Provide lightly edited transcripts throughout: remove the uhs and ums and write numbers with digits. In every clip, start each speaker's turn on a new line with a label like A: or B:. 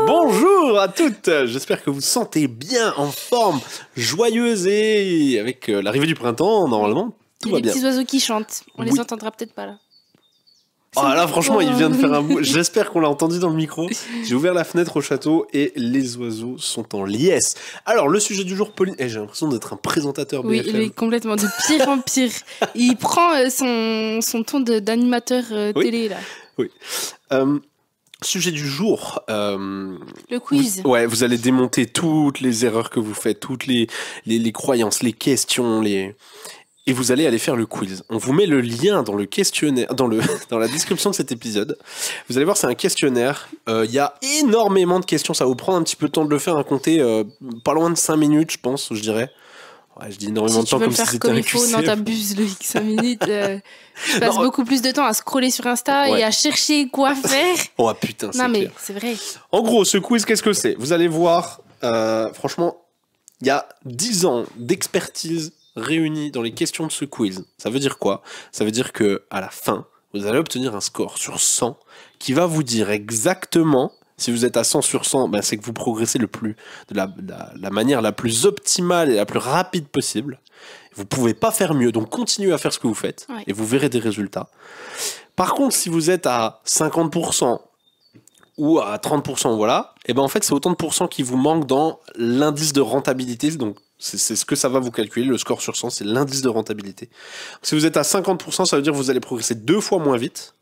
A: Bonjour à toutes. J'espère que vous vous sentez bien, en forme, joyeuse et avec l'arrivée du printemps, normalement, tout va bien.
B: Il y a des petits oiseaux qui chantent. On les entendra peut-être pas là.
A: Ah là, franchement, il vient de faire un bout. J'espère qu'on l'a entendu dans le micro. J'ai ouvert la fenêtre au château et les oiseaux sont en liesse. Alors, le sujet du jour, Pauline. J'ai l'impression d'être un présentateur BFM.
B: Oui, il est complètement de pire en pire. Il prend son ton d'animateur télé là.
A: Oui. Sujet du jour.
B: Le quiz.
A: Vous allez démonter toutes les erreurs que vous faites, toutes les croyances, les questions, et vous allez aller faire le quiz. On vous met le lien dans le questionnaire, dans la description de cet épisode. Vous allez voir, c'est un questionnaire. Il y a énormément de questions. Ça va vous prendre un petit peu de temps de le faire, à compter pas loin de 5 minutes, je pense, je dirais. Ouais, je dis énormément de temps comme si c'était un QC.
B: Non, t'abuses, Loïc, 5 minutes. Je passe beaucoup plus de temps à scroller sur Insta et à chercher quoi faire.
A: Oh putain, c'est clair.
B: Non mais c'est vrai.
A: En gros, ce quiz, qu'est-ce que c'est ? Vous allez voir, franchement, il y a 10 ans d'expertise réunis dans les questions de ce quiz. Ça veut dire quoi ? Ça veut dire que à la fin, vous allez obtenir un score sur 100 qui va vous dire exactement, si vous êtes à 100 sur 100, c'est que vous progressez de la manière la plus optimale et la plus rapide possible. Vous ne pouvez pas faire mieux, donc continuez à faire ce que vous faites et vous verrez des résultats. Par contre, si vous êtes à 50% ou à 30%, voilà, et en fait, c'est autant de pourcents qui vous manquent dans l'indice de rentabilité, donc c'est ce que ça va vous calculer, le score sur 100, c'est l'indice de rentabilité. Si vous êtes à 50%, ça veut dire que vous allez progresser 2 fois moins vite.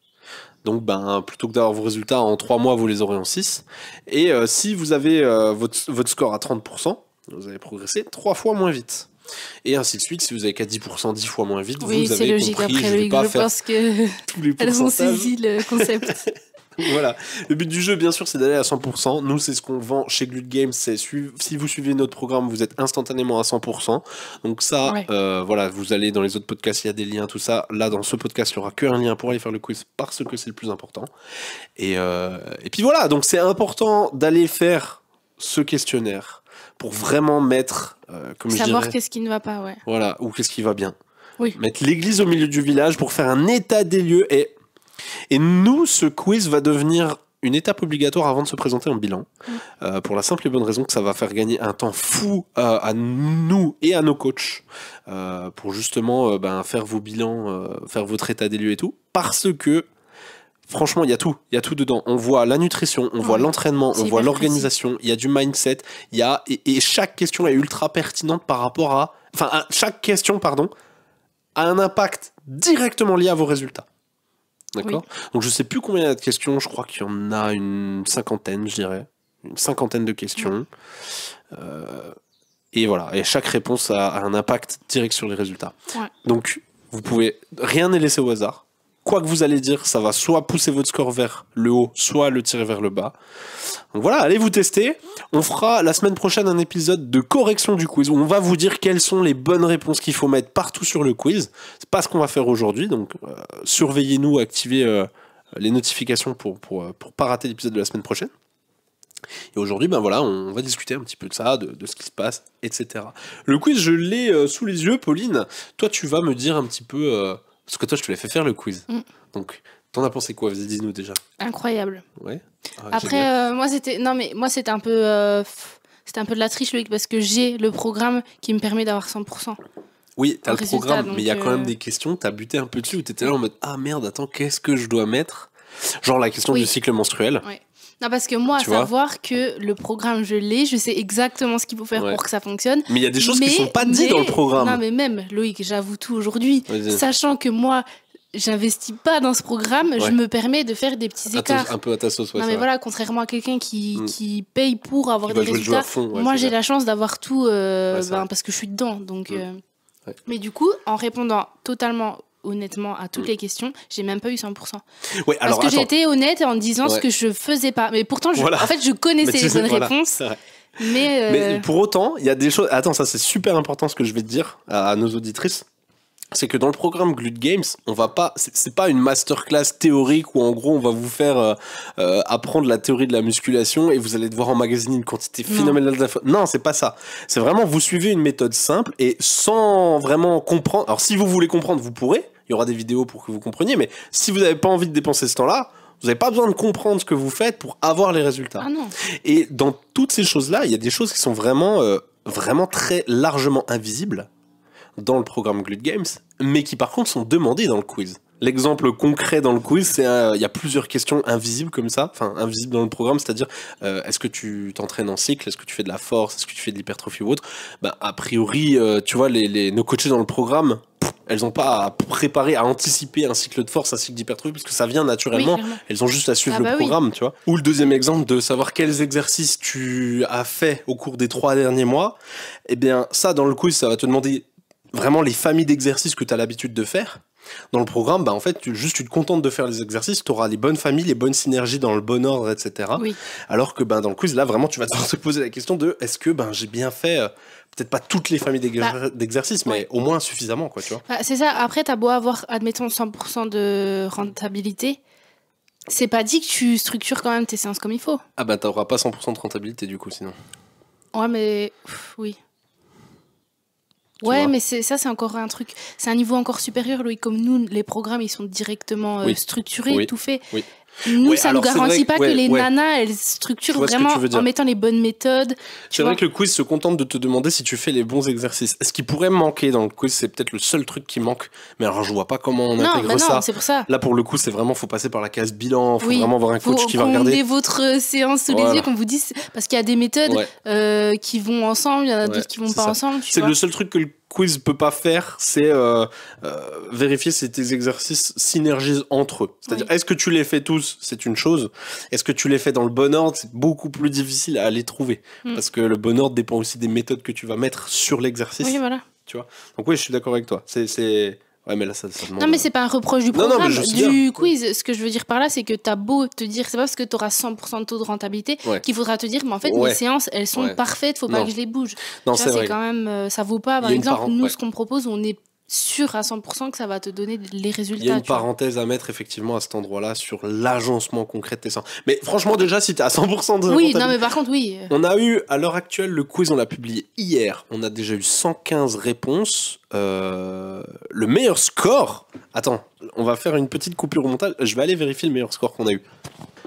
A: Donc, plutôt que d'avoir vos résultats en 3 mois, vous les aurez en 6. Et si vous avez votre score à 30%, vous allez progresser 3 fois moins vite. Et ainsi de suite, si vous avez qu'à 10%, 10 fois moins vite, vous avez compris,
B: logique. Après, je pense que
A: tous les
B: elles ont saisi le concept.
A: Voilà. Le but du jeu, bien sûr, c'est d'aller à 100%. Nous, c'est ce qu'on vend chez Glut Games. Si vous suivez notre programme, vous êtes instantanément à 100%. Donc ça, voilà, vous allez dans les autres podcasts, il y a des liens, tout ça. Là, dans ce podcast, il n'y aura qu'un lien pour aller faire le quiz parce que c'est le plus important. Et puis voilà, donc c'est important d'aller faire ce questionnaire pour vraiment mettre,
B: savoir qu'est-ce qui ne va pas,
A: Voilà, ou qu'est-ce qui va bien.
B: Oui.
A: Mettre l'église au milieu du village pour faire un état des lieux. Et nous, ce quiz va devenir une étape obligatoire avant de se présenter en bilan. Pour la simple et bonne raison que ça va faire gagner un temps fou à nous et à nos coachs pour justement faire vos bilans, faire votre état des lieux et tout. Parce que, franchement, il y a tout dedans. On voit la nutrition, on voit l'entraînement, on voit l'organisation, il y a du mindset, et chaque question est ultra pertinente par rapport à... Enfin, chaque question, a un impact directement lié à vos résultats. D'accord ? Donc je sais plus combien il y a de questions, je crois qu'il y en a une cinquantaine, je dirais. Une cinquantaine de questions. Et voilà, et chaque réponse a un impact direct sur les résultats. Donc vous pouvez... Rien n'est laissé au hasard. Quoi que vous allez dire, ça va soit pousser votre score vers le haut, soit le tirer vers le bas. Donc voilà, allez vous tester. On fera la semaine prochaine un épisode de correction du quiz où on va vous dire quelles sont les bonnes réponses qu'il faut mettre partout sur le quiz. C'est pas ce qu'on va faire aujourd'hui, donc surveillez-nous, activez les notifications pour pas rater l'épisode de la semaine prochaine. Et aujourd'hui, on va discuter un petit peu de ça, de ce qui se passe, etc. Le quiz, je l'ai sous les yeux, Pauline. Toi, tu vas me dire un petit peu... Parce que toi, je te l'ai fait faire le quiz. Donc, t'en as pensé quoi ? Vas-y, dis-nous déjà.
B: Incroyable.
A: Ouais.
B: Après, moi, c'était un peu de la triche, Loïc, parce que j'ai le programme qui me permet d'avoir 100%.
A: Oui, t'as le programme, mais il y a quand même des questions, t'as buté un peu dessus, où t'étais là en mode « Ah merde, attends, qu'est-ce que je dois mettre ?» Genre la question du cycle menstruel.
B: Oui. Non, parce que moi, savoir que le programme, je l'ai, je sais exactement ce qu'il faut faire pour que ça fonctionne.
A: Mais il y a des choses qui sont pas dites dans le programme.
B: Non, mais même, Loïc, j'avoue tout aujourd'hui, sachant que moi, j'investis pas dans ce programme, je me permets de faire des petits écarts.
A: Un peu à ta sauce,
B: non, mais voilà, contrairement à quelqu'un qui paye pour avoir des résultats, moi, j'ai la chance d'avoir tout parce que je suis dedans. Donc, mais du coup, en répondant totalement... honnêtement à toutes les questions, j'ai même pas eu 100%. Parce que j'ai été honnête en disant ce que je faisais pas. Mais pourtant, en fait, je connaissais les bonnes réponses.
A: Mais pour autant, il y a des choses... Attends, ça c'est super important ce que je vais te dire à nos auditrices. C'est que dans le programme Glut Games, on va pas, c'est pas une masterclass théorique où en gros on va vous faire apprendre la théorie de la musculation et vous allez devoir emmagasiner une quantité phénoménale d'infos. Non, c'est pas ça. C'est vraiment vous suivez une méthode simple et sans vraiment comprendre. Alors si vous voulez comprendre, vous pourrez. Il y aura des vidéos pour que vous compreniez, mais si vous n'avez pas envie de dépenser ce temps-là, Vous n'avez pas besoin de comprendre ce que vous faites pour avoir les résultats.
B: Ah non.
A: Et dans toutes ces choses-là, il y a des choses qui sont vraiment, vraiment très largement invisibles dans le programme Glute Games, mais qui par contre sont demandées dans le quiz. L'exemple concret dans le quiz, c'est il y a plusieurs questions invisibles comme ça, enfin invisibles dans le programme, c'est-à-dire est-ce que tu t'entraînes en cycle, est-ce que tu fais de la force, est-ce que tu fais de l'hypertrophie ou autre. A priori, tu vois, nos coachés dans le programme, elles n'ont pas à préparer, à anticiper un cycle de force, un cycle d'hypertrophie, parce que ça vient naturellement. Oui, elles ont juste à suivre le programme, tu vois. Ou le deuxième exemple de savoir quels exercices tu as fait au cours des 3 derniers mois. Eh bien, ça, dans le quiz, ça va te demander vraiment les familles d'exercices que tu as l'habitude de faire. Dans le programme, en fait, tu te contentes de faire les exercices, tu auras les bonnes familles, les bonnes synergies dans le bon ordre, etc.
B: Oui.
A: Alors que dans le quiz, là, vraiment, tu vas te poser la question de est-ce que j'ai bien fait, peut-être pas toutes les familles d'exercices, mais au moins suffisamment, quoi, tu vois.
B: C'est ça. Après, t'as beau avoir, admettons, 100% de rentabilité, c'est pas dit que tu structures quand même tes séances comme il faut.
A: T'auras pas 100% de rentabilité, du coup, sinon.
B: Ouais, mais oui. Ouais, mais ça, c'est encore un truc. C'est un niveau encore supérieur, Louis. Comme nous, les programmes, ils sont directement structurés, tout fait.
A: Oui.
B: Nous, ça ne nous garantit pas que les nanas, elles structurent vraiment en mettant les bonnes méthodes.
A: C'est vrai que le quiz se contente de te demander si tu fais les bons exercices. Ce qui pourrait manquer dans le quiz, c'est peut-être le seul truc qui manque. Mais alors, je vois pas comment on intègre ça.
B: Non, c'est pour ça.
A: Là, pour le coup, c'est vraiment, faut passer par la case bilan. Faut vraiment avoir un coach qui va regarder.
B: Qu'on ait votre séance sous les yeux, qu'on vous dise. Parce qu'il y a des méthodes qui vont ensemble, il y en a d'autres qui vont pas ensemble.
A: C'est le seul truc que le quiz peut pas faire, c'est vérifier si tes exercices synergisent entre eux. C'est-à-dire, est-ce que tu les fais tous? C'est une chose. Est-ce que tu les fais dans le bon ordre? C'est beaucoup plus difficile à les trouver. Parce que le bon ordre dépend aussi des méthodes que tu vas mettre sur l'exercice.
B: Oui, voilà.
A: Tu vois. Donc oui, je suis d'accord avec toi. Ouais, mais là, ça demande...
B: Non, mais c'est pas un reproche du programme, du quiz. Ce que je veux dire par là, c'est que t'as beau te dire, c'est pas parce que t'auras 100% de taux de rentabilité qu'il faudra te dire, mais en fait, mes séances, elles sont parfaites, faut pas que je les bouge.
A: Non, c'est vrai.
B: Quand même, ça vaut pas. Par exemple, nous, ce qu'on propose, on est sûr à 100% que ça va te donner les résultats.
A: Il y a une parenthèse à mettre effectivement à cet endroit-là sur l'agencement concret de tes séances. Mais franchement, déjà, si t'es à 100% de
B: oui, non, mais par contre, oui.
A: On a eu, à l'heure actuelle, le quiz, on l'a publié hier. On a déjà eu 115 réponses. Le meilleur score... Attends, on va faire une petite coupure au montage. Je vais aller vérifier le meilleur score qu'on a eu.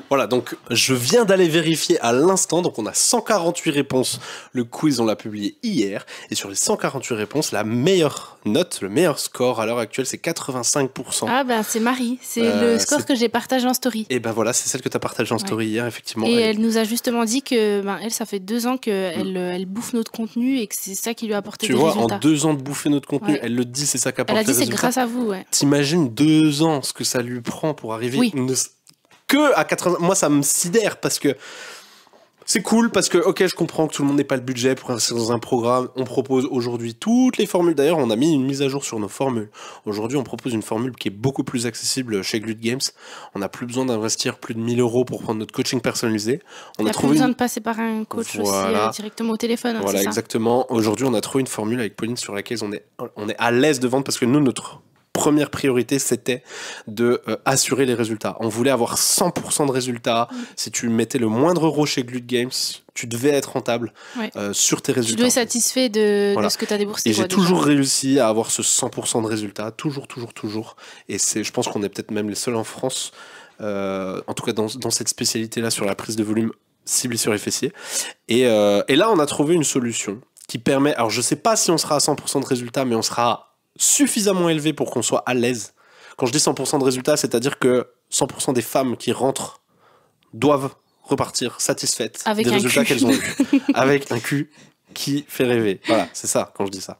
A: Voilà, donc je viens d'aller vérifier à l'instant, donc on a 148 réponses, le quiz on l'a publié hier, et sur les 148 réponses, la meilleure note, le meilleur score à l'heure actuelle, c'est 85%.
B: Ah c'est Marie, c'est le score que j'ai partagé en story.
A: Et voilà, c'est celle que tu as partagée en story hier, effectivement.
B: Et elle nous a justement dit que, elle, ça fait 2 ans qu'elle bouffe notre contenu et que c'est ça qui lui a apporté des résultats. Tu vois,
A: en 2 ans de bouffer notre contenu, elle le dit, c'est ça qui apporte des résultats.
B: Elle a dit c'est grâce à vous,
A: T'imagines 2 ans, ce que ça lui prend pour arriver que à 80... Moi, ça me sidère parce que c'est cool, parce que, ok, je comprends que tout le monde n'ait pas le budget pour investir dans un programme. On propose aujourd'hui toutes les formules. D'ailleurs, on a mis une mise à jour sur nos formules. Aujourd'hui, on propose une formule qui est beaucoup plus accessible chez Glute Games. On n'a plus besoin d'investir plus de 1 000 € pour prendre notre coaching personnalisé.
B: On a plus besoin de passer par un coach aussi directement au téléphone.
A: Voilà, exactement. Aujourd'hui, on a trouvé une formule avec Pauline sur laquelle on est à l'aise de vendre parce que nous, notre première priorité, c'était de assurer les résultats. On voulait avoir 100% de résultats. Si tu mettais le moindre euro chez Glute Games, tu devais être rentable sur tes résultats.
B: Tu devais être satisfait de ce que tu as déboursé.
A: Et j'ai toujours réussi à avoir ce 100% de résultats. Toujours. Et je pense qu'on est peut-être même les seuls en France, en tout cas dans cette spécialité-là, sur la prise de volume ciblée sur les fessiers. Et là, on a trouvé une solution qui permet... Alors, je ne sais pas si on sera à 100% de résultats, mais on sera suffisamment élevé pour qu'on soit à l'aise. Quand je dis 100% de résultats, c'est-à-dire que 100% des femmes qui rentrent doivent repartir satisfaites des résultats qu'elles ont eus. Avec un cul qui fait rêver. Voilà, c'est ça quand je dis ça.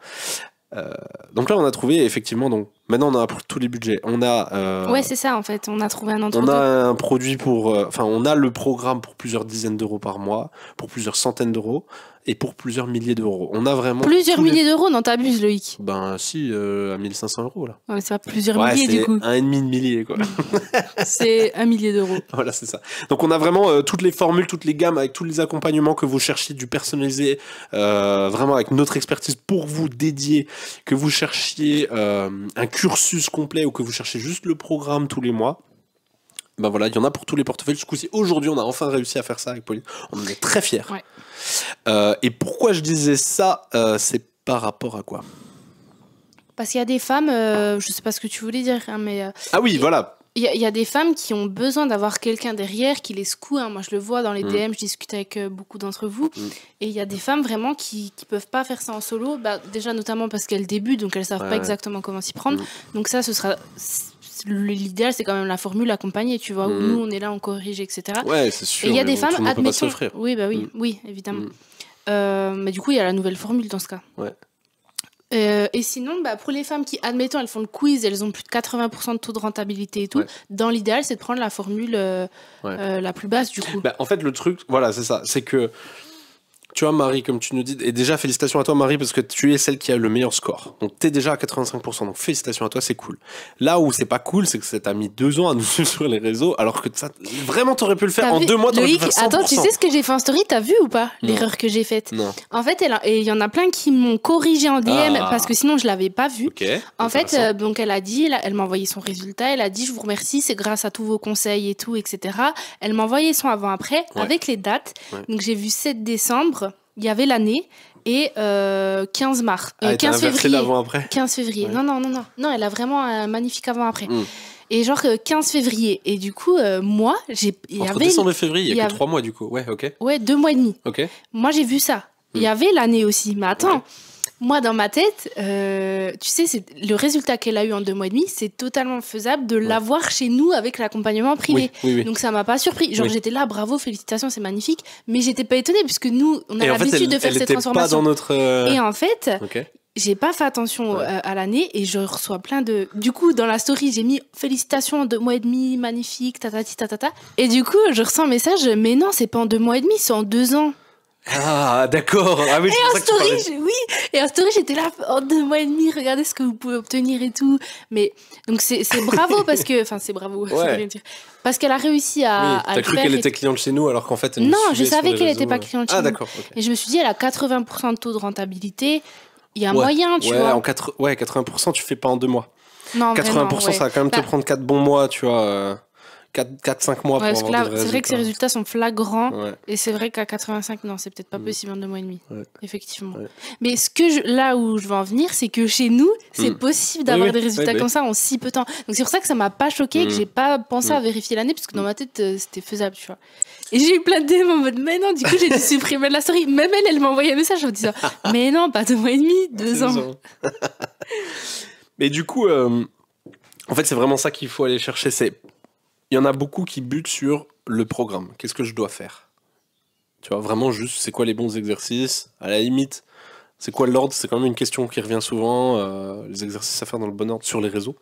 A: Donc là, on a trouvé effectivement... Donc, maintenant, on a pour tous les budgets. On a...
B: ouais, c'est ça en fait. On a trouvé un entre-deux.
A: On a un produit pour... on a le programme pour plusieurs dizaines d'euros par mois, pour plusieurs centaines d'euros, et pour plusieurs milliers d'euros. On a vraiment...
B: Plusieurs milliers d'euros? Non, t'abuses, Loïc.
A: Si, à 1 500 € là.
B: Ouais, mais c'est pas plusieurs milliers du coup.
A: C'est 1,5 millier, quoi.
B: C'est 1 millier d'euros.
A: Voilà, c'est ça. Donc on a vraiment toutes les formules, toutes les gammes, avec tous les accompagnements que vous cherchiez, du personnalisé, vraiment avec notre expertise pour vous dédier, que vous cherchiez un cursus complet ou que vous cherchez juste le programme tous les mois. Voilà, il y en a pour tous les portefeuilles. Du coup, aujourd'hui, on a enfin réussi à faire ça avec Pauline. On en est très fiers. Ouais. Et pourquoi je disais ça, c'est par rapport à quoi?
B: Parce qu'il y a des femmes, je sais pas ce que tu voulais dire, hein, mais...
A: Ah oui, voilà.
B: Il y a des femmes qui ont besoin d'avoir quelqu'un derrière qui les secoue. Moi, je le vois dans les DM, je discute avec beaucoup d'entre vous. Et il y a des femmes vraiment qui peuvent pas faire ça en solo. Déjà, notamment parce qu'elles débutent, donc elles savent pas exactement comment s'y prendre. Donc ça, ce sera... L'idéal, c'est quand même la formule accompagnée, tu vois, où nous, on est là, on corrige, etc.
A: Ouais, c'est sûr.
B: Et il y a des femmes,
A: admettons... peut pas s'offrir.
B: Oui, évidemment. Mais du coup, il y a la nouvelle formule dans ce cas.
A: Ouais.
B: Et sinon, pour les femmes qui, admettons, elles font le quiz, elles ont plus de 80% de taux de rentabilité et tout, dans l'idéal, c'est de prendre la formule la plus basse, du coup.
A: En fait, le truc, voilà, c'est ça. C'est que, tu vois, Marie, comme tu nous dis, et déjà, félicitations à toi, Marie, parce que tu es celle qui a le meilleur score. Donc, t'es déjà à 85%. Donc, félicitations à toi, c'est cool. Là où c'est pas cool, c'est que ça t'a mis 2 ans à nous suivre sur les réseaux, alors que ça, vraiment, t'aurais pu le faire en 2 mois, t'aurais pu faire 100%.
B: Attends, tu sais ce que j'ai fait en story? T'as vu ou pas l'erreur que j'ai faite?
A: Non.
B: En fait, il y en a plein qui m'ont corrigé en DM parce que sinon, je l'avais pas vu.
A: Okay,
B: en fait, donc, elle a dit, elle m'a envoyé son résultat, elle a dit, je vous remercie, c'est grâce à tous vos conseils et tout, etc. Elle m'a envoyé son avant-après avec les dates. Donc, j'ai vu 7 décembre. Il y avait l'année et 15 mars. 15 février.
A: L'avant-après
B: 15 février. Non. Non, elle a vraiment un magnifique avant-après. Et genre 15 février. Et du coup, moi,
A: Entre décembre et février, il y a que 3 mois du coup. Ouais, ok.
B: Ouais, 2 mois et demi.
A: Ok.
B: Moi, j'ai vu ça. Il y avait l'année aussi. Mais attends, moi, dans ma tête, tu sais, le résultat qu'elle a eu en 2 mois et demi, c'est totalement faisable de l'avoir chez nous avec l'accompagnement privé.
A: Oui.
B: Donc, ça m'a pas surpris. Genre, j'étais là, bravo, félicitations, c'est magnifique. Mais j'étais pas étonnée, puisque nous, on a l'habitude de faire cette transformation.
A: Pas dans notre...
B: Et en fait... J'ai pas fait attention à l'année et je reçois plein de... Du coup, dans la story, j'ai mis félicitations en 2 mois et demi, magnifique, tatati, tatata. Et du coup, je reçois un message, mais non, c'est pas en 2 mois et demi, c'est en 2 ans.
A: Ah, d'accord. Ah oui,
B: et en story, j'étais là, en 2 mois et demi, regardez ce que vous pouvez obtenir et tout. Mais, donc c'est bravo parce que... Enfin, c'est bravo, ça veut rien dire. Parce qu'elle a réussi à
A: t'as cru qu'elle était cliente chez nous alors qu'en fait...
B: Non, je savais qu'elle était pas cliente chez nous.
A: Ah, d'accord. Okay.
B: Et je me suis dit, elle a 80% de taux de rentabilité. Il y a moyen, tu vois.
A: 80%, tu fais pas en 2 mois.
B: Non,
A: 80%, vraiment, ça va quand même te prendre 4 bons mois, tu vois. 4-5 mois pour avoir des résultats.
B: C'est vrai que ces résultats sont flagrants. Et c'est vrai qu'à 85, non, c'est peut-être pas possible en 2 mois et demi. Effectivement. Mais là où je veux en venir, c'est que chez nous, c'est possible d'avoir des résultats comme ça en si peu de temps. Donc c'est pour ça que ça m'a pas choqué, que j'ai pas pensé à vérifier l'année, parce que dans ma tête, c'était faisable, tu vois. Et j'ai eu plein de DM en mode, mais non, du coup, j'ai dû supprimer la story. Même elle m'a envoyé un message en disant, mais non, pas 2 mois et demi, 2 ans.
A: Mais du coup, en fait, c'est vraiment ça qu'il faut aller chercher. Il y en a beaucoup qui butent sur le programme. Qu'est-ce que je dois faire? Tu vois, vraiment juste, c'est quoi les bons exercices? À la limite, c'est quoi l'ordre? C'est quand même une question qui revient souvent. Les exercices à faire dans le bon ordre sur les réseaux.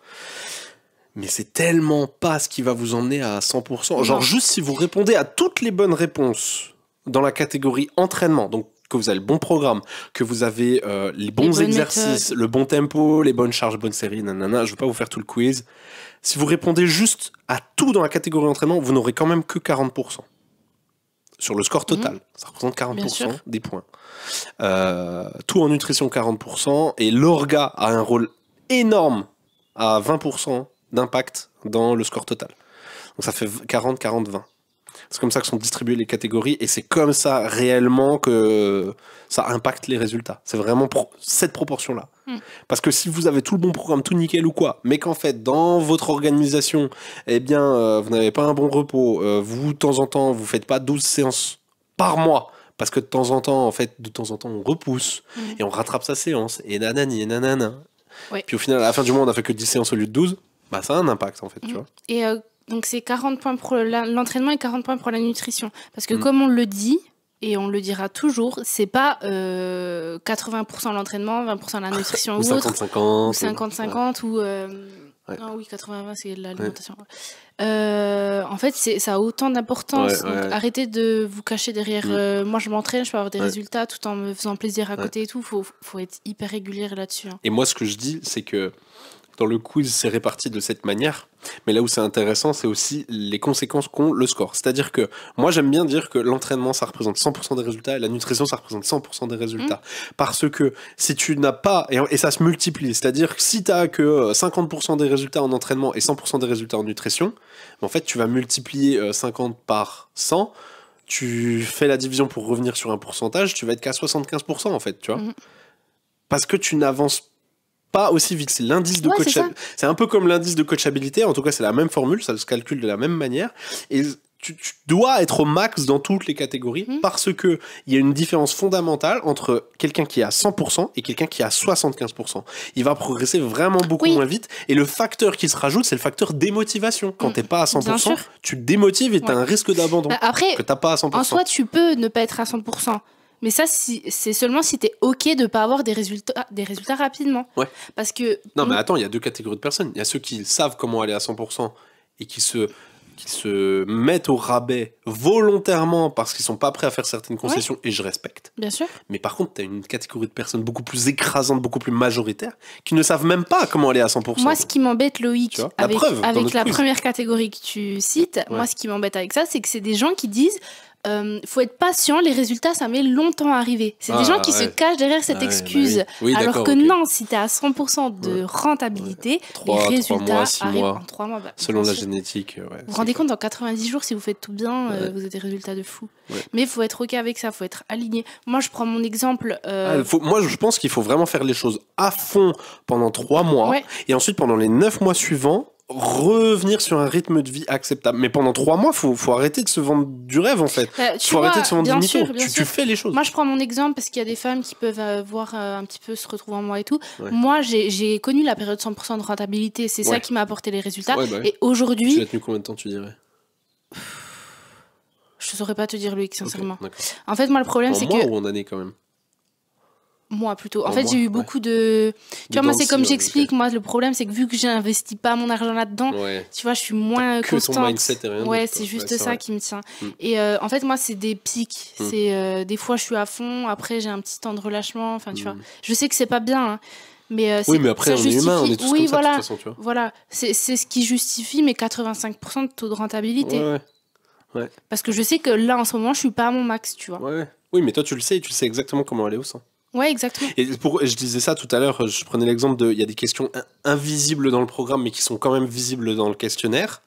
A: Mais c'est tellement pas ce qui va vous emmener à 100%. Genre, juste si vous répondez à toutes les bonnes réponses dans la catégorie entraînement, donc que vous avez le bon programme, que vous avez les bons exercices, le bon tempo, les bonnes charges, bonnes séries, nanana, je vais pas vous faire tout le quiz. Si vous répondez juste à tout dans la catégorie entraînement, vous n'aurez quand même que 40%. Sur le score total, ça représente 40% des points. Tout en nutrition, 40%. Et l'orga a un rôle énorme à 20% d'impact dans le score total. Donc ça fait 40, 40, 20. C'est comme ça que sont distribuées les catégories et c'est comme ça réellement que ça impacte les résultats. C'est vraiment cette proportion-là. Parce que si vous avez tout le bon programme, tout nickel ou quoi, mais qu'en fait, dans votre organisation, eh bien, vous n'avez pas un bon repos, vous, de temps en temps, vous faites pas 12 séances par mois, parce que de temps en temps, on repousse et on rattrape sa séance et nanani et nanana. Puis au final, à la fin du mois, on a fait que 10 séances au lieu de 12. Bah, ça a un impact, en fait, tu vois.
B: Et donc, c'est 40 points pour l'entraînement et 40 points pour la nutrition. Parce que comme on le dit, et on le dira toujours, c'est pas 80% l'entraînement, 20% la nutrition ou
A: 50-50.
B: Ou 50-50, ou... Non, oui, 80-20, c'est l'alimentation. En fait, ça a autant d'importance. Donc, arrêtez de vous cacher derrière moi, je m'entraîne, je peux avoir des résultats tout en me faisant plaisir à côté et tout. Faut être hyper régulier là-dessus.
A: Et moi, ce que je dis, c'est que dans le quiz, c'est réparti de cette manière. Mais là où c'est intéressant, c'est aussi les conséquences qu'ont le score. C'est-à-dire que moi, j'aime bien dire que l'entraînement, ça représente 100% des résultats et la nutrition, ça représente 100% des résultats. Parce que si tu n'as pas... Et ça se multiplie. C'est-à-dire que si tu n'as que 50% des résultats en entraînement et 100% des résultats en nutrition, en fait, tu vas multiplier 50 par 100. Tu fais la division pour revenir sur un pourcentage, tu vas être qu'à 75% en fait, tu vois. Parce que tu n'avances pas aussi vite. C'est l'indice de coachabilité. C'est un peu comme l'indice de coachabilité. En tout cas, c'est la même formule. Ça se calcule de la même manière. Et tu dois être au max dans toutes les catégories parce que il y a une différence fondamentale entre quelqu'un qui est à 100% et quelqu'un qui est à 75%. Il va progresser vraiment beaucoup moins vite. Et le facteur qui se rajoute, c'est le facteur démotivation. Quand t'es pas à 100%, tu te démotives et t'as un risque d'abandon que t'as pas à 100%.
B: En soi, tu peux ne pas être à 100%. Mais ça, c'est seulement si t'es OK de pas avoir des résultats rapidement.
A: Ouais.
B: Parce que...
A: Non, mais attends, il y a deux catégories de personnes. Il y a ceux qui savent comment aller à 100% et qui se mettent au rabais volontairement parce qu'ils sont pas prêts à faire certaines concessions, et je respecte.
B: Bien sûr.
A: Mais par contre, tu as une catégorie de personnes beaucoup plus écrasante, beaucoup plus majoritaire, qui ne savent même pas comment aller à 100%.
B: Moi, ce qui m'embête, Loïc, avec la première catégorie que tu cites, moi, ce qui m'embête avec ça, c'est que c'est des gens qui disent faut être patient, les résultats, ça met longtemps à arriver. C'est des gens qui se cachent derrière cette excuse. Alors que non, si tu es à 100% de rentabilité, les résultats arrivent en 3 mois.
A: Selon la génétique.
B: Vous vous rendez compte, dans 90 jours, si vous faites tout bien, vous avez des résultats de fou. Mais il faut être OK avec ça, il faut être aligné. Moi, je prends mon exemple.
A: Moi, je pense qu'il faut vraiment faire les choses à fond pendant 3 mois. Et ensuite, pendant les 9 mois suivants, revenir sur un rythme de vie acceptable. Mais pendant 3 mois, faut arrêter de se vendre du rêve, en fait. Faut arrêter de se vendre du mytho. Tu fais les choses.
B: Moi, je prends mon exemple parce qu'il y a des femmes qui peuvent voir un petit peu se retrouver en moi et tout. Moi, j'ai connu la période 100% de rentabilité. C'est ça qui m'a apporté les résultats. Et aujourd'hui...
A: Tu l'as tenu combien de temps, tu dirais?
B: Je ne saurais pas te dire, Loïc, sincèrement. En fait, moi, le problème, c'est que...
A: En mois ou en année, quand même?
B: Moi, plutôt. En fait, j'ai eu beaucoup de... Tu vois, moi, c'est comme j'explique. Moi, le problème, c'est que vu que j'investis pas mon argent là-dedans, tu vois, je suis moins constante.
A: Que ton mindset et rien
B: c'est juste ça qui me tient. Et en fait, moi, c'est des pics. C'est des fois, je suis à fond. Après, j'ai un petit temps de relâchement. Enfin, tu vois. Je sais que c'est pas bien, hein. Mais
A: mais après, on est humain, on est tous comme ça, de toute façon, tu vois.
B: Voilà. C'est ce qui justifie mes 85% de taux de rentabilité.
A: Ouais.
B: Parce que je sais que là, en ce moment, je suis pas à mon max, tu vois.
A: Oui, mais toi, tu le sais exactement comment aller au sein.
B: Ouais, exactement.
A: Et je disais ça tout à l'heure, je prenais l'exemple il y a des questions invisibles dans le programme, mais qui sont quand même visibles dans le questionnaire.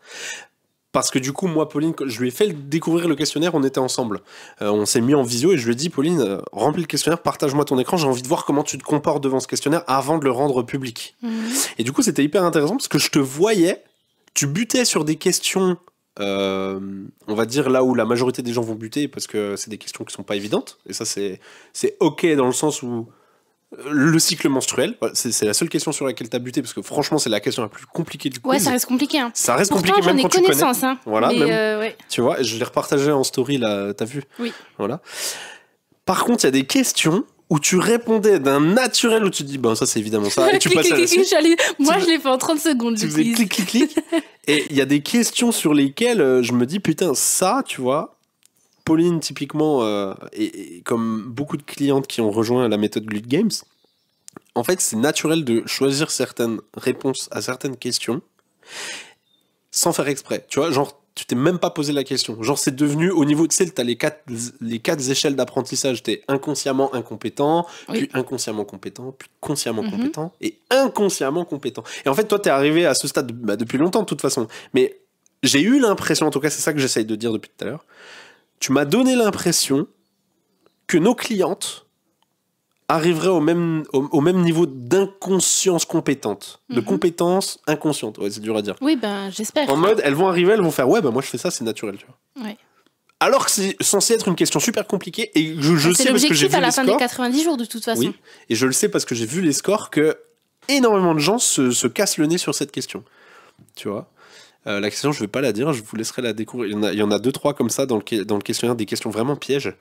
A: Parce que du coup, moi, Pauline, je lui ai fait découvrir le questionnaire, on était ensemble. On s'est mis en visio et je lui ai dit, Pauline, remplis le questionnaire, partage-moi ton écran, j'ai envie de voir comment tu te comportes devant ce questionnaire avant de le rendre public. Et du coup, c'était hyper intéressant parce que je te voyais, tu butais sur des questions... on va dire là où la majorité des gens vont buter parce que c'est des questions qui sont pas évidentes et ça c'est ok dans le sens où le cycle menstruel, c'est la seule question sur laquelle tu as buté parce que franchement c'est la question la plus compliquée du quiz.
B: Ouais, ça reste compliqué, hein.
A: Ça reste
B: Pourtant,
A: compliqué même quand tu connais.
B: Hein,
A: voilà, même, tu vois, je l'ai repartagé en story là, t'as vu?
B: Oui.
A: Voilà. Par contre, il y a des questions où tu répondais d'un naturel où tu te dis ça c'est évidemment ça et tu passes à la suite.
B: Moi je l'ai fait en 30 secondes.
A: Tu faisais clic clic clic. Et il y a des questions sur lesquelles je me dis putain ça tu vois, Pauline typiquement et comme beaucoup de clientes qui ont rejoint la méthode Glute Games, en fait c'est naturel de choisir certaines réponses à certaines questions sans faire exprès, tu vois, genre tu t'es même pas posé la question. Genre, c'est devenu au niveau, tu sais, t'as les quatre échelles d'apprentissage. T'es inconsciemment incompétent, puis inconsciemment compétent, puis consciemment compétent, et inconsciemment compétent. Et en fait, toi, t'es arrivé à ce stade depuis longtemps, de toute façon. Mais j'ai eu l'impression, en tout cas, c'est ça que j'essaye de dire depuis tout à l'heure, tu m'as donné l'impression que nos clientes arriveraient au même niveau d'inconscience compétente, de compétence inconsciente. Ouais, c'est dur à dire.
B: Oui, ben j'espère.
A: En mode, elles vont arriver, elles vont faire moi je fais ça, c'est naturel, tu vois.
B: Ouais.
A: Alors que c'est censé être une question super compliquée et je sais parce que j'ai vu les scores. C'est l'objectif à la fin
B: des 90 jours de toute façon.
A: Oui, et je le sais parce que j'ai vu les scores que énormément de gens se cassent le nez sur cette question. Tu vois. La question, je vais pas la dire, je vous laisserai la découvrir. Il y en a 2-3 comme ça dans le questionnaire, des questions vraiment pièges,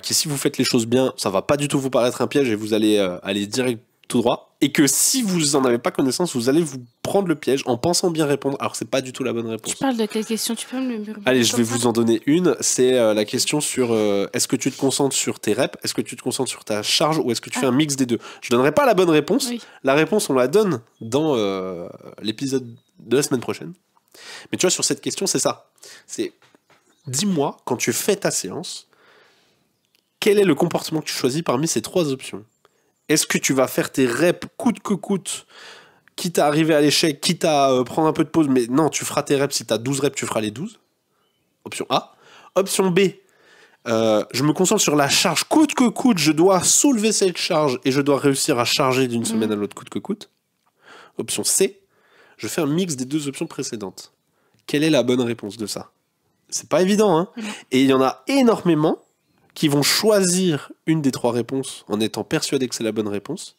A: qui si vous faites les choses bien, ça va pas du tout vous paraître un piège et vous allez aller direct tout droit. Et que si vous en avez pas connaissance, vous allez vous prendre le piège en pensant bien répondre. Alors c'est pas du tout la bonne réponse.
B: Tu parles de quelle question? Tu peux me le
A: Allez, je vais vous en donner une. C'est la question sur est-ce que tu te concentres sur tes reps, est-ce que tu te concentres sur ta charge ou est-ce que tu fais un mix des deux? Je donnerai pas la bonne réponse. Oui. La réponse, on la donne dans l'épisode de la semaine prochaine. Mais tu vois, sur cette question, c'est ça. C'est, dis-moi, quand tu fais ta séance, quel est le comportement que tu choisis parmi ces 3 options? Est-ce que tu vas faire tes reps coûte que coûte, quitte à arriver à l'échec, quitte à prendre un peu de pause, mais non, tu feras tes reps, si tu as 12 reps, tu feras les 12. Option A. Option B, Je me concentre sur la charge coûte que coûte. Je dois soulever cette charge et je dois réussir à charger d'une semaine à l'autre coûte que coûte. Option C, je fais un mix des 2 options précédentes. Quelle est la bonne réponse de ça? C'est pas évident, hein. Et il y en a énormément qui vont choisir une des 3 réponses en étant persuadés que c'est la bonne réponse,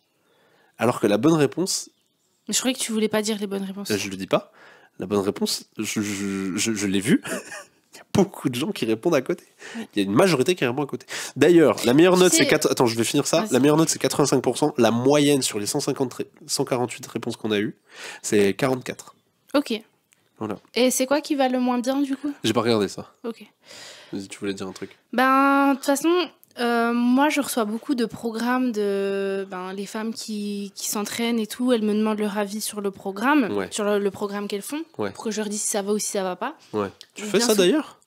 A: alors que la bonne réponse...
B: Mais je croyais que tu voulais pas dire les bonnes réponses.
A: Je le dis pas. La bonne réponse, je l'ai vue. Il y a beaucoup de gens qui répondent à côté. Il y a une majorité qui répond à côté. D'ailleurs, la meilleure note, c'est... Attends, je vais finir ça. La meilleure note, c'est 85%. La moyenne sur les 148 réponses qu'on a eues, c'est 44.
B: Ok.
A: Voilà.
B: Et c'est quoi qui va le moins bien, du coup?
A: J'ai pas regardé ça.
B: Ok.
A: Vas-y, tu voulais dire un truc?
B: De toute façon, moi, je reçois beaucoup de programmes de... les femmes qui s'entraînent et tout, elles me demandent leur avis sur le programme, sur le programme qu'elles font, pour que je leur dise si ça va ou si ça va pas.
A: Ouais. Tu fais ça, d'ailleurs?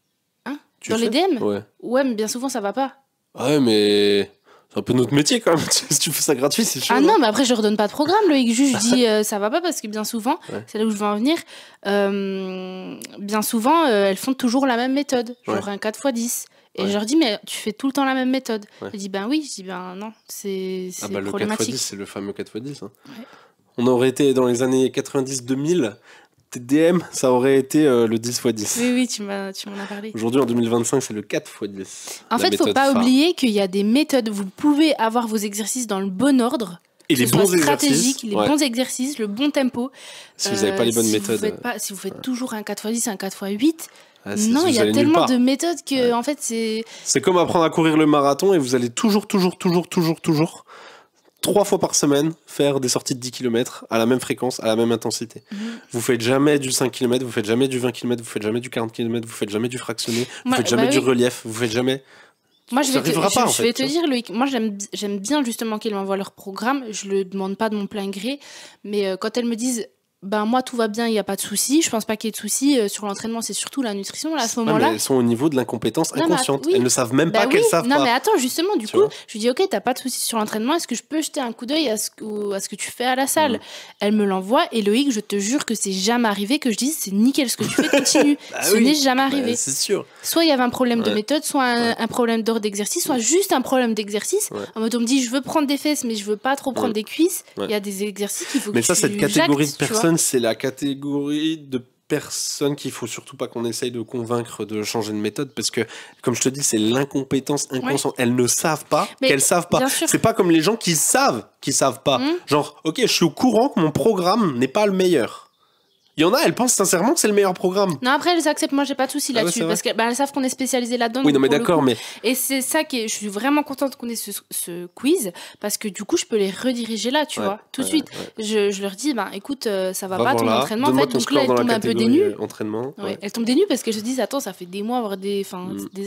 B: Hein? Dans les DM? Ouais, mais bien souvent, ça va pas.
A: Ouais, mais... C'est un peu notre métier quand même. Si tu fais ça gratuit, c'est chaud.
B: Ah non, mais après, je redonne pas de programme, Loïc. Juste, je dis ça va pas parce que bien souvent, c'est là où je veux en venir, bien souvent, elles font toujours la même méthode. Genre un 4x10. Et je leur dis, mais tu fais tout le temps la même méthode. Elle dit, ben oui. Je dis, ben non, c'est problématique.
A: Le 4x10, c'est le fameux 4x10. Hein. Ouais. On aurait été dans les années 90-2000... TDM, ça aurait été le 10x10.
B: Oui, tu m'en as parlé.
A: Aujourd'hui, en 2025, c'est le 4x10.
B: En fait, il ne faut pas oublier qu'il y a des méthodes. Vous pouvez avoir vos exercices dans le bon ordre.
A: Et les bons
B: stratégiques, les bons exercices, le bon tempo.
A: Si vous n'avez pas les bonnes méthodes.
B: Si vous faites toujours un 4x10, un 4x8, non, il y a tellement de méthodes que, en fait, c'est...
A: C'est comme apprendre à courir le marathon et vous allez toujours 3 fois par semaine faire des sorties de 10 km à la même fréquence, à la même intensité. Vous faites jamais du 5 km, vous faites jamais du 20 km, vous faites jamais du 40 km, vous faites jamais du fractionné, vous faites jamais du relief, vous faites jamais...
B: Moi, je vais te dire, Loïc, moi, j'aime bien justement qu'elles m'envoient leur programme. Je le demande pas de mon plein gré, mais quand elles me disent... moi tout va bien, il n'y a pas de souci, je pense pas qu'il y ait de souci sur l'entraînement, c'est surtout la nutrition là, à ce moment-là.
A: Mais elles sont au niveau de l'incompétence inconsciente, elles ne savent même pas qu'elles savent pas.
B: Non mais attends, justement, du coup, je lui dis ok, t'as pas de souci sur l'entraînement, est-ce que je peux jeter un coup d'œil à ce que tu fais à la salle? Elle me l'envoie et Loïc, je te jure que c'est jamais arrivé que je dise c'est nickel ce que tu fais, continue. Ce n'est jamais arrivé.
A: C'est sûr.
B: Soit il y avait un problème de méthode, soit un problème d'ordre d'exercice, soit juste un problème d'exercice. En mode on me dit je veux prendre des fesses mais je veux pas trop prendre des cuisses, il y a des exercices qu'il faut que tu jactes.
A: Mais ça, cette catégorie de personnes, c'est la catégorie de personnes qu'il faut surtout pas qu'on essaye de convaincre de changer de méthode parce que, comme je te dis, c'est l'incompétence inconsciente. Elles ne savent pas qu'elles savent pas. C'est pas comme les gens qui savent pas. Genre, ok, je suis au courant que mon programme n'est pas le meilleur. Il y en a, elles pensent sincèrement que c'est le meillur programme.
B: Non, après, elles acceptent. Moi, j'ai pas de souci là-dessus. Parce qu'elles savent qu'on est spécialisé là-dedans.
A: Oui, non, mais d'accord, mais...
B: Et c'est ça je suis vraiment contente qu'on ait ce quiz. Parce que du coup, je peux les rediriger là, tu vois, tout de suite. Je leur dis, écoute, ça va pas ton entraînement. En fait, donc là, elles tombent un peu dénues. Elles tombent dénues parce que je se dis, attends, ça fait des mois, voire des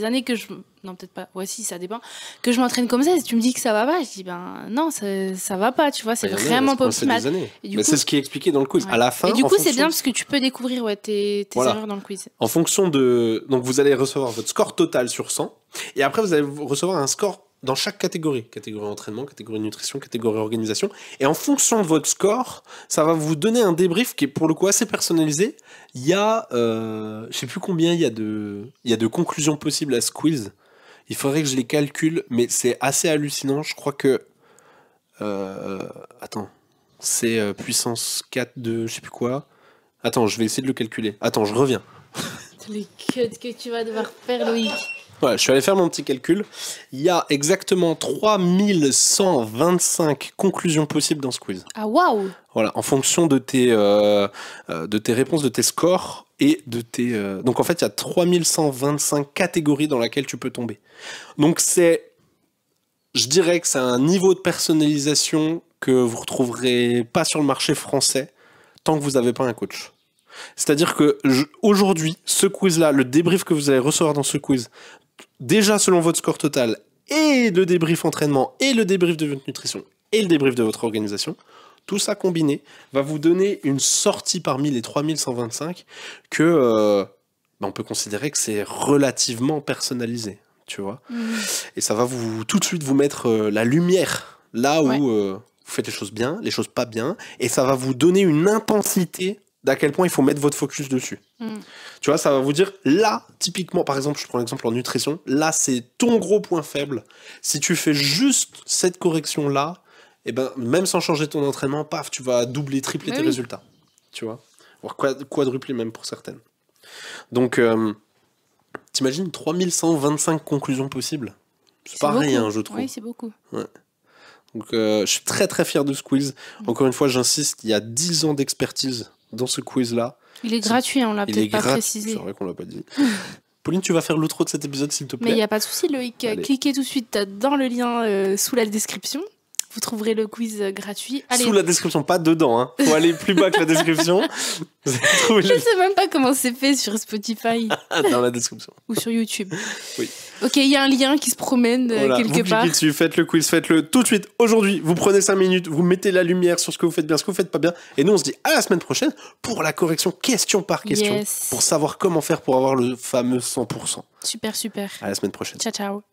B: années que je... Non, peut-être pas. Ouais, si, ça dépend. Que je m'entraîne comme ça, si tu me dis que ça va pas, je dis, non, ça va pas, tu vois, c'est vraiment pas optimal.
A: Mais c'est ce qui est expliqué dans le quiz. À la fin,
B: et du coup, c'est bien parce que tu peux découvrir tes erreurs dans le quiz.
A: En fonction de... Donc, vous allez recevoir votre score total sur 100. Et après, vous allez recevoir un score dans chaque catégorie. Catégorie entraînement, catégorie nutrition, catégorie organisation. Et en fonction de votre score, ça va vous donner un débrief qui est pour le coup assez personnalisé. Il y a... je sais plus combien il y a de conclusions possibles à ce quiz. Il faudrait que je les calcule, mais c'est assez hallucinant. Je crois que... attends. C'est puissance 4 de je sais plus quoi. Attends, je vais essayer de le calculer. Attends, je reviens.
B: Les cuts que tu vas devoir faire, Loïc.
A: Ouais, je suis allé faire mon petit calcul. Il y a exactement 3125 conclusions possibles dans ce quiz.
B: Ah, waouh!
A: Voilà, en fonction de tes réponses, de tes scores et de tes... Donc en fait, il y a 3125 catégories dans lesquelles tu peux tomber. Donc je dirais que c'est un niveau de personnalisation que vous retrouverez pas sur le marché français tant que vous n'avez pas un coach. C'est-à-dire que aujourd'hui, ce quiz-là, le débrief que vous allez recevoir dans ce quiz, déjà selon votre score total, et le débrief entraînement, et le débrief de votre nutrition, et le débrief de votre organisation, tout ça combiné va vous donner une sortie parmi les 3125 que on peut considérer que c'est relativement personnalisé, tu vois. Et ça va tout de suite vous mettre la lumière là où vous faites les choses bien, les choses pas bien, et ça va vous donner une intensité d'à quel point il faut mettre votre focus dessus. Tu vois, ça va vous dire, là, typiquement, par exemple, je prends l'exemple en nutrition, là, c'est ton gros point faible. Si tu fais juste cette correction-là, et ben, même sans changer ton entraînement, paf, tu vas doubler, tripler tes résultats. Tu vois, voire quadrupler même pour certaines. Donc, t'imagines 3125 conclusions possibles. C'est pas rien, je trouve.
B: Oui, c'est beaucoup.
A: Ouais. Donc, je suis très très fier de ce quiz. Encore une fois, j'insiste, il y a 10 ans d'expertise dans ce quiz-là.
B: Il est gratuit, on l'a peut-être pas précisé.
A: C'est vrai qu'on l'a pas dit. Pauline, tu vas faire l'outro de cet épisode, s'il te plaît.
B: Mais il n'y a pas de souci, Loïc. Allez. Cliquez tout de suite dans le lien sous la description. Vous trouverez le quiz gratuit. Allez.
A: Sous la description, pas dedans. Hein. Faut aller plus bas que la description.
B: Je ne sais même pas comment c'est fait sur Spotify.
A: Dans la description.
B: Ou sur YouTube.
A: Oui.
B: Ok, il y a un lien qui se promène quelque part.
A: Vous cliquez dessus, faites le quiz, faites-le tout de suite. Aujourd'hui, vous prenez 5 minutes, vous mettez la lumière sur ce que vous faites bien, ce que vous faites pas bien. Et nous, on se dit à la semaine prochaine pour la correction question par question. Yes. Pour savoir comment faire pour avoir le fameux 100%.
B: Super.
A: À la semaine prochaine.
B: Ciao.